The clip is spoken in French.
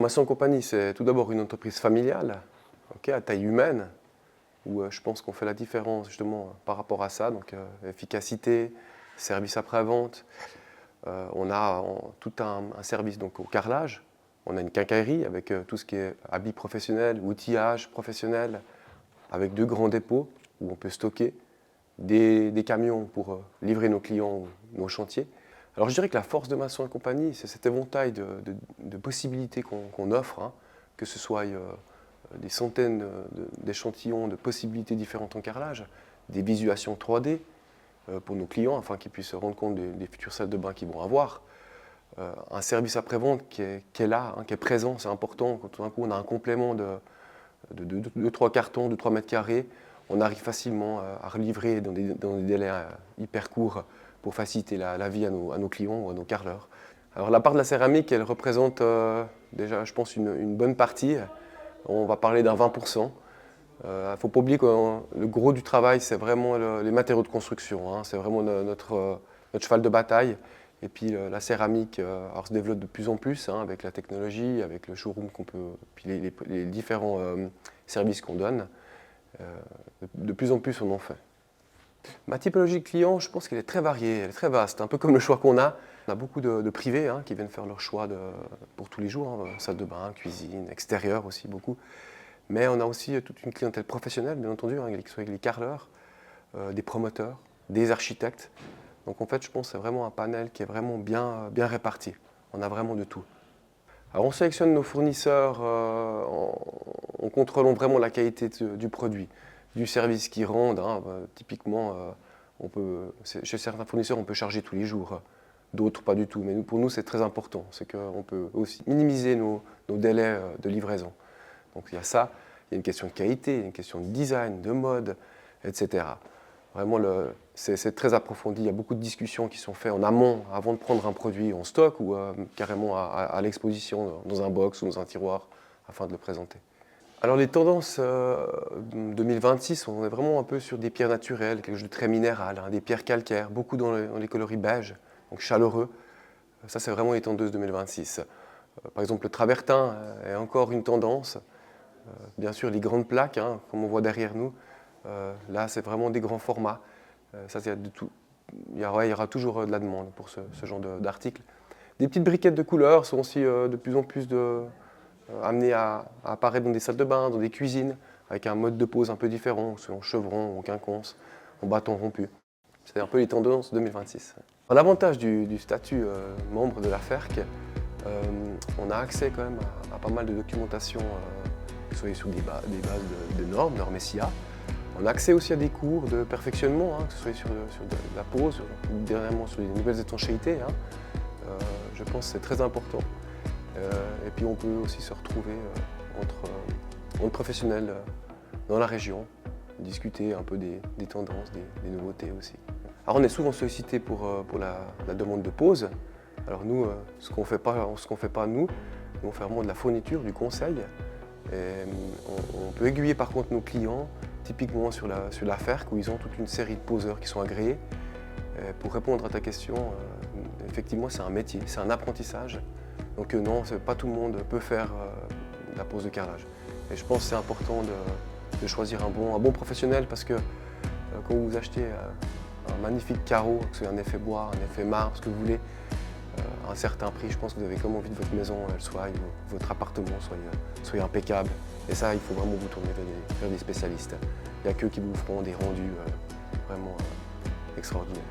Maçon Compagnie, c'est tout d'abord une entreprise familiale, à taille humaine, où je pense qu'on fait la différence justement par rapport à ça, donc efficacité, service après-vente. On a tout un service donc, au carrelage. On a une quincaillerie avec tout ce qui est habits professionnels, outillage professionnel, avec 2 grands dépôts où on peut stocker des camions pour livrer nos clients ou nos chantiers. Alors je dirais que la force de Maçon et Compagnie, c'est cet éventail de possibilités qu'on offre, hein, que ce soit des centaines d'échantillons de possibilités différentes en carrelage, des visualisations 3D pour nos clients afin qu'ils puissent se rendre compte des futures salles de bain qu'ils vont avoir, un service après-vente qui est là, hein, qui est présent, c'est important. Quand tout d'un coup on a un complément de 2-3 cartons, 2-3 mètres carrés, on arrive facilement à relivrer dans des délais hyper courts pour faciliter la vie à nos clients ou à nos carreleurs. Alors la part de la céramique, elle représente déjà, je pense, une bonne partie. On va parler d'un 20%. Il ne faut pas oublier que le gros du travail, c'est vraiment les matériaux de construction, hein. C'est vraiment notre cheval de bataille. Et puis la céramique alors, se développe de plus en plus, hein, avec la technologie, avec le showroom puis les différents services qu'on donne. De plus en plus, on en fait. Ma typologie de client, je pense qu'elle est très variée, elle est très vaste, un peu comme le choix qu'on a. On a beaucoup de privés, hein, qui viennent faire leur choix pour tous les jours, hein, salle de bain, cuisine, extérieur aussi beaucoup. Mais on a aussi toute une clientèle professionnelle, bien entendu, hein, que ce soit les carreleurs, des promoteurs, des architectes. Donc en fait, je pense que c'est vraiment un panel qui est vraiment bien réparti. On a vraiment de tout. Alors on sélectionne nos fournisseurs en contrôlant vraiment la qualité du produit, du service qu'ils rendent, hein. Typiquement, chez certains fournisseurs, on peut charger tous les jours, d'autres pas du tout. Mais pour nous, c'est très important, c'est qu'on peut aussi minimiser nos délais de livraison. Donc il y a ça, il y a une question de qualité, il y a une question de design, de mode, etc. Vraiment, c'est très approfondi. Il y a beaucoup de discussions qui sont faites en amont, avant de prendre un produit en stock ou carrément à l'exposition dans un box ou dans un tiroir afin de le présenter. Alors les tendances 2026, on est vraiment un peu sur des pierres naturelles, quelque chose de très minéral, hein, des pierres calcaires, beaucoup dans les coloris beige, donc chaleureux. Ça, c'est vraiment les tendeuses 2026. Par exemple, le travertin est encore une tendance. Bien sûr, les grandes plaques, hein, comme on voit derrière nous, là, c'est vraiment des grands formats. Ça, il y a de tout. Il y aura toujours de la demande pour ce genre d'articles. Des petites briquettes de couleurs sont aussi de plus en plus amenées à apparaître dans des salles de bain, dans des cuisines, avec un mode de pose un peu différent, selon chevron, en quinconce, en bâton rompu. C'est un peu les tendances 2026. L'avantage du statut membre de la FERC, on a accès quand même à pas mal de documentation, que ce soit sur des bases de normes SIA. On a accès aussi à des cours de perfectionnement, hein, que ce soit sur de la pose, ou dernièrement sur les nouvelles étanchéités. Hein. Je pense que c'est très important. Et puis on peut aussi se retrouver entre professionnels dans la région, discuter un peu des tendances, des nouveautés aussi. Alors on est souvent sollicité pour la demande de pose. Alors nous, ce qu'on fait pas nous, on fait vraiment de la fourniture, du conseil. Et on peut aiguiller par contre nos clients, typiquement sur la FERC, où ils ont toute une série de poseurs qui sont agréés. Pour répondre à ta question, effectivement c'est un métier, c'est un apprentissage. Donc non, pas tout le monde peut faire la pose de carrelage. Et je pense que c'est important de choisir un bon professionnel parce que quand vous achetez un magnifique carreau, que ce soit un effet bois, un effet marbre, ce que vous voulez, à un certain prix, je pense que vous avez comme envie de votre maison, votre appartement soit impeccable. Et ça, il faut vraiment vous tourner vers des spécialistes. Il n'y a qu'eux qui vous feront des rendus vraiment extraordinaires.